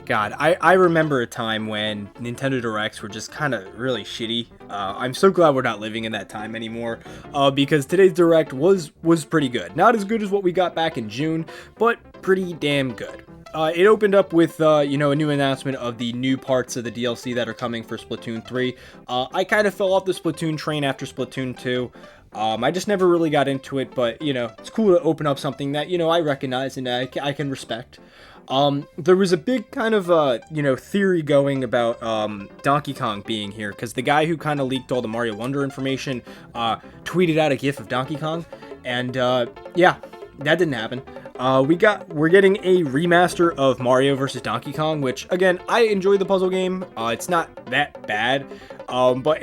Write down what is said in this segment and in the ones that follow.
God, I remember a time when Nintendo Directs were just kind of really shitty. I'm so glad we're not living in that time anymore, because today's Direct was pretty good. Not as good as what we got back in June, but pretty damn good. It opened up with, a new announcement of the new parts of the DLC that are coming for Splatoon 3. I kind of fell off the Splatoon train after Splatoon 2. I just never really got into it, but, it's cool to open up something that, I recognize and I can respect. There was a big kind of, theory going about, Donkey Kong being here, because the guy who kind of leaked all the Mario Wonder information, tweeted out a gif of Donkey Kong, and, yeah, that didn't happen. We're getting a remaster of Mario vs. Donkey Kong, which, again, I enjoy the puzzle game. It's not that bad, but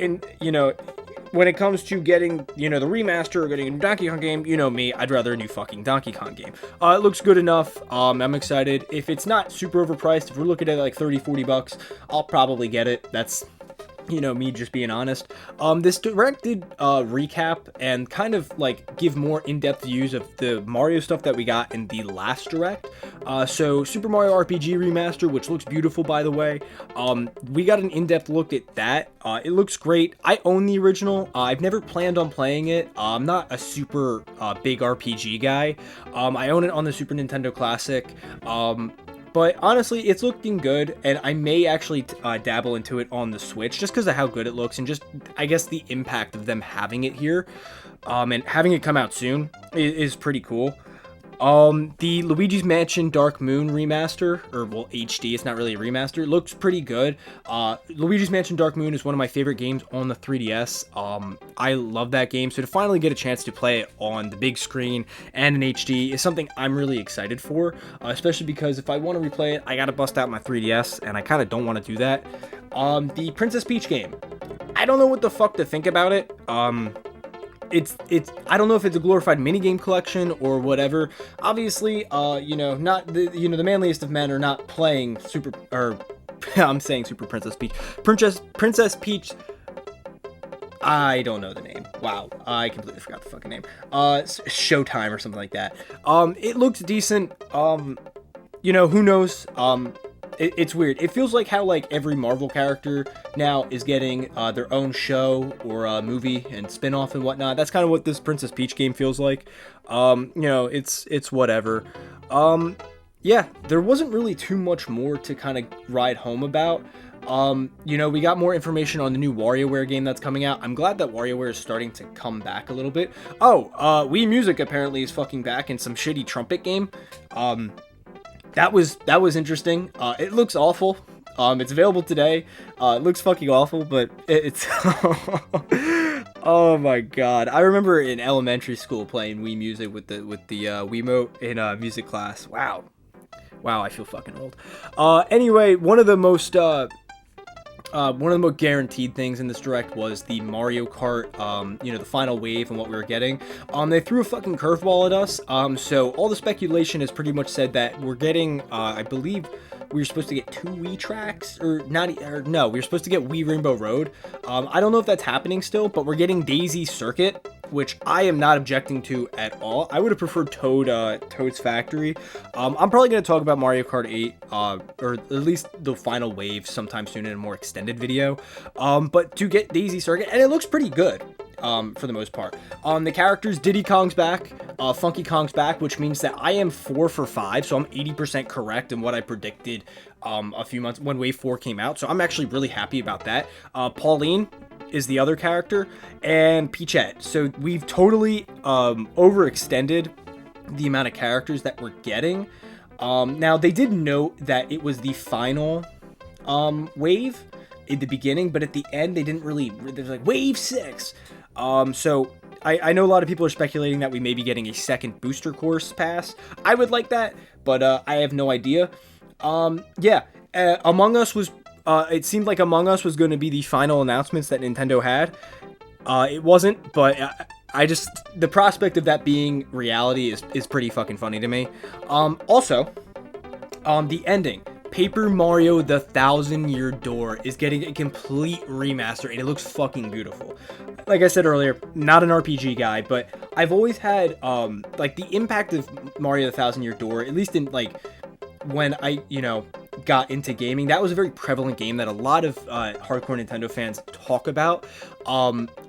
when it comes to getting, the remaster or getting a new Donkey Kong game, you know me, I'd rather a new fucking Donkey Kong game. It looks good enough. I'm excited. If it's not super overpriced, if we're looking at like 30, 40 bucks, I'll probably get it. That's, me just being honest. This direct did recap and kind of like give more in-depth views of the Mario stuff that we got in the last direct. So Super Mario RPG Remaster, which looks beautiful by the way. We got an in-depth look at that. It looks great. I own the original. I've never planned on playing it. I'm not a super big RPG guy. I own it on the Super Nintendo Classic. But honestly, it's looking good, and I may actually dabble into it on the Switch, just because of how good it looks, and just, I guess, the impact of them having it here, and having it come out soon is pretty cool. The Luigi's Mansion Dark Moon remaster, or well, HD, it's not really a remaster, it looks pretty good. Luigi's Mansion Dark Moon is one of my favorite games on the 3DS. I love that game, so to finally get a chance to play it on the big screen and in HD is something I'm really excited for, especially because if I want to replay it, I gotta bust out my 3DS, and I kind of don't want to do that. The Princess Peach game, I don't know what the fuck to think about it. It's I don't know if it's a glorified minigame collection or whatever. Obviously, not the manliest of men are not playing I'm saying Super Princess Peach. Princess Peach. I don't know the name. Wow, I completely forgot the fucking name. Showtime or something like that. It looks decent. Who knows? It's weird. It feels like how like every Marvel character now is getting their own show or movie and spin-off and whatnot. That's kind of what this Princess Peach game feels like. It's whatever. Yeah, there wasn't really too much more to kind of ride home about. We got more information on the new WarioWare game that's coming out. I'm glad that WarioWare is starting to come back a little bit. Wii Music apparently is fucking back in some shitty trumpet game. That was interesting. It looks awful. It's available today. It looks fucking awful, but it's oh my god. I remember in elementary school playing Wii Music with the Wiimote in music class. Wow, I feel fucking old. Anyway, one of the most guaranteed things in this direct was the Mario Kart, the final wave and what we were getting. They threw a fucking curveball at us. So all the speculation has pretty much said that we're getting, I believe we were supposed to get 2 Wii tracks, we were supposed to get Wii Rainbow Road. I don't know if that's happening still, but we're getting Daisy Circuit, which I am not objecting to at all. I would have preferred Toad's Factory. I'm probably going to talk about Mario Kart 8, or at least the final wave sometime soon in a more extended video. But to get Daisy Circuit, and it looks pretty good. For the most part. The characters, Diddy Kong's back, Funky Kong's back, which means that I am 4 for 5, so I'm 80% correct in what I predicted a few months when Wave 4 came out, so I'm actually really happy about that. Pauline is the other character, and Peachette. So we've totally overextended the amount of characters that we're getting. Now, they did note that it was the final wave in the beginning, but at the end, they didn't really, there's like, Wave 6! So I know a lot of people are speculating that we may be getting a second booster course pass. I would like that, but I have no idea. Among Us was, it seemed like Among Us was going to be the final announcements that Nintendo had. It wasn't, but the prospect of that being reality is pretty fucking funny to me. Also, the ending. Paper Mario The Thousand Year Door is getting a complete remaster, and it looks fucking beautiful. Like I said earlier, not an RPG guy, but I've always had, the impact of Mario The Thousand Year Door, at least in, when I, got into gaming, that was a very prevalent game that a lot of hardcore Nintendo fans talk about.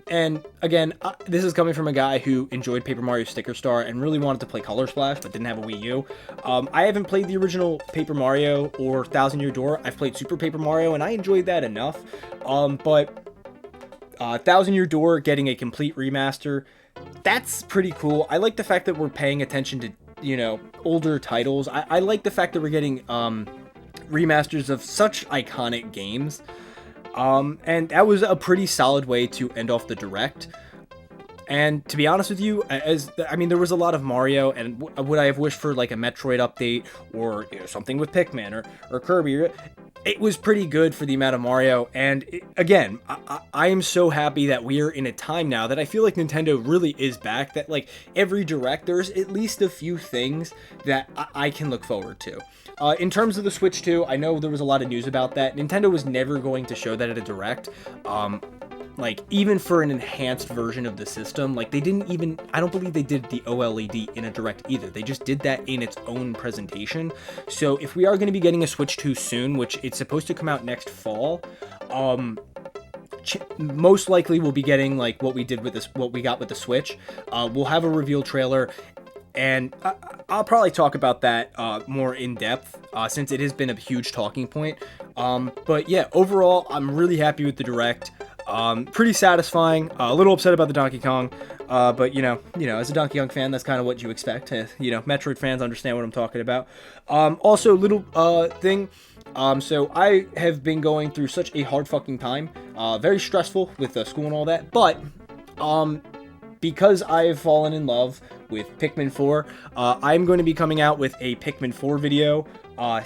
And again, this is coming from a guy who enjoyed Paper Mario Sticker Star and really wanted to play Color Splash, but didn't have a Wii U. I haven't played the original Paper Mario or Thousand Year Door. I've played Super Paper Mario, and I enjoyed that enough. But Thousand Year Door getting a complete remaster, that's pretty cool. I like the fact that we're paying attention to, you know, older titles. I like the fact that we're getting remasters of such iconic games. And that was a pretty solid way to end off the Direct. And to be honest with you, there was a lot of Mario, and would I have wished for like a Metroid update or, you know, something with Pikmin or Kirby? It was pretty good for the amount of Mario, and again, I am so happy that we are in a time now that I feel like Nintendo really is back, that like every Direct, there's at least a few things that I can look forward to. In terms of the Switch 2, I know there was a lot of news about that. Nintendo was never going to show that at a Direct. Like, even for an enhanced version of the system, like, they didn't even, I don't believe they did the OLED in a Direct either. They just did that in its own presentation. So if we are going to be getting a Switch 2 soon, which it's supposed to come out next fall, most likely we'll be getting like what we did with this, what we got with the Switch. We'll have a reveal trailer, and I'll probably talk about that more in depth, since it has been a huge talking point. But yeah, overall, I'm really happy with the Direct. Pretty satisfying. A little upset about the Donkey Kong, but you know, as a Donkey Kong fan, that's kind of what you expect. You know, Metroid fans understand what I'm talking about. Also, little thing. So I have been going through such a hard fucking time. Very stressful with school and all that. But because I've fallen in love with Pikmin 4, I'm going to be coming out with a Pikmin 4 video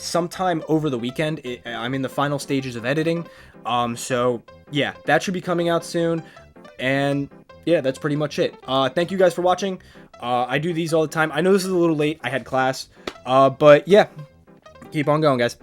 sometime over the weekend. I'm in the final stages of editing. So yeah, that should be coming out soon. And yeah, that's pretty much it. Thank you guys for watching. I do these all the time. I know this is a little late. I had class. But yeah, keep on going, guys.